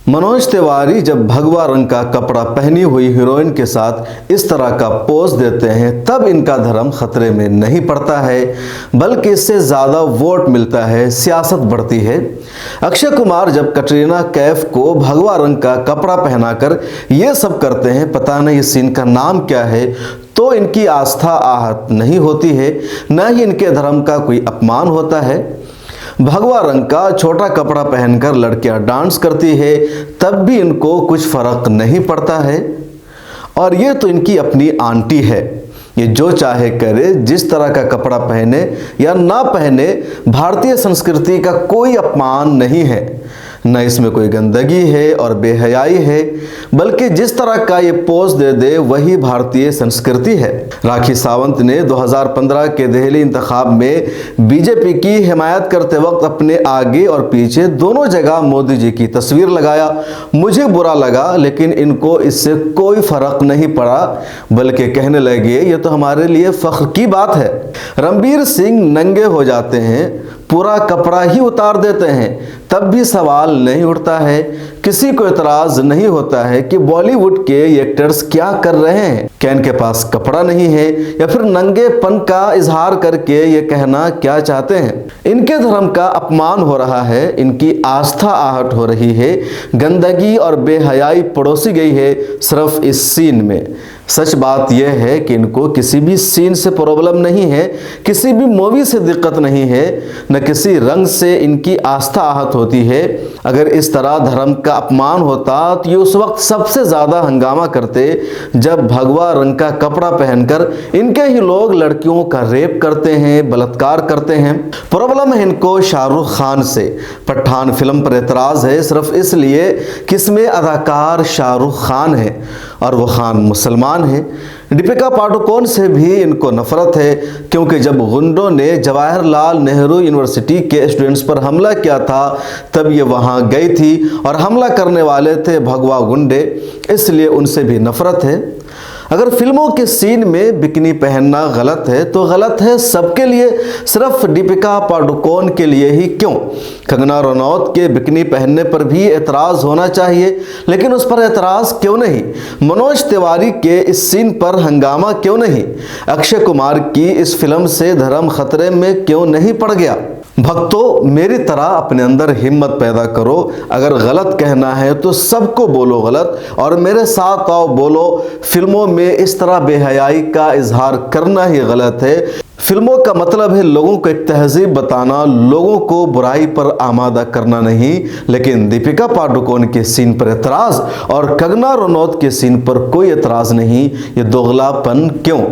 मनोज तिवारी जब भगवा रंग का कपड़ा पहनी हुई हीरोइन के साथ इस तरह का पोज देते हैं तब इनका धर्म खतरे में नहीं पड़ता है, बल्कि इससे ज़्यादा वोट मिलता है, सियासत बढ़ती है। अक्षय कुमार जब कटरीना कैफ को भगवा रंग का कपड़ा पहनाकर ये सब करते हैं, पता नहीं इस सीन का नाम क्या है, तो इनकी आस्था आहत नहीं होती है, न ही इनके धर्म का कोई अपमान होता है। भगवा रंग का छोटा कपड़ा पहनकर लड़कियां डांस करती है तब भी इनको कुछ फर्क नहीं पड़ता है। और ये तो इनकी अपनी आंटी है, ये जो चाहे करे, जिस तरह का कपड़ा पहने या ना पहने, भारतीय संस्कृति का कोई अपमान नहीं है, न इसमें कोई गंदगी है और बेहयाई है, बल्कि जिस तरह का ये पोज दे दे वही भारतीय संस्कृति है। राखी सावंत ने 2015 के दिल्ली इंतखाब में बीजेपी की हिमायत करते वक्त अपने आगे और पीछे दोनों जगह मोदी जी की तस्वीर लगाया। मुझे बुरा लगा, लेकिन इनको इससे कोई फर्क नहीं पड़ा, बल्कि कहने लगे ये तो हमारे लिए फख्र की बात है। रणवीर सिंह नंगे हो जाते हैं, पूरा कपड़ा ही उतार देते हैं, तब भी सवाल नहीं उठता है, किसी को एतराज नहीं होता है कि बॉलीवुड के एक्टर्स क्या कर रहे हैं, क्या इनके पास कपड़ा नहीं है, या फिर नंगेपन का इजहार करके ये कहना क्या चाहते हैं। इनके धर्म का अपमान हो रहा है, इनकी आस्था आहट हो रही है, गंदगी और बेहयाई पड़ोसी गई है सिर्फ इस सीन में। सच बात यह है कि इनको किसी भी सीन से प्रॉब्लम नहीं है, किसी भी मूवी से दिक्कत नहीं है, न किसी रंग से इनकी आस्था आहत होती है। अगर इस तरह धर्म का अपमान होता तो ये उस वक्त सबसे ज़्यादा हंगामा करते जब भगवा रंग का कपड़ा पहनकर इनके ही लोग लड़कियों का रेप करते हैं, बलात्कार करते हैं। प्रॉब्लम है इनको शाहरुख खान से। पठान फिल्म पर एतराज़ है सिर्फ इसलिए कि इसमें अदाकार शाहरुख खान है और वो खान मुसलमान है। दीपिका पादुकोण से भी इनको नफरत है, क्योंकि जब गुंडों ने जवाहरलाल नेहरू यूनिवर्सिटी के स्टूडेंट्स पर हमला किया था तब ये वहां गई थी और हमला करने वाले थे भगवा गुंडे, इसलिए उनसे भी नफरत है। अगर फिल्मों के सीन में बिकनी पहनना गलत है तो गलत है सबके लिए, सिर्फ दीपिका पादुकोण के लिए ही क्यों? कंगना रनौत के बिकनी पहनने पर भी एतराज़ होना चाहिए, लेकिन उस पर एतराज़ क्यों नहीं? मनोज तिवारी के इस सीन पर हंगामा क्यों नहीं? अक्षय कुमार की इस फिल्म से धर्म खतरे में क्यों नहीं पड़ गया? भक्तों, मेरी तरह अपने अंदर हिम्मत पैदा करो। अगर गलत कहना है तो सबको बोलो गलत, और मेरे साथ आओ बोलो फिल्मों में इस तरह बेहयाई का इजहार करना ही गलत है। फिल्मों का मतलब है लोगों को एक तहजीब बताना, लोगों को बुराई पर आमादा करना नहीं। लेकिन दीपिका पादुकोण के सीन पर एतराज़ और कंगना रनौत के सीन पर कोई एतराज़ नहीं, ये दोगलापन क्यों?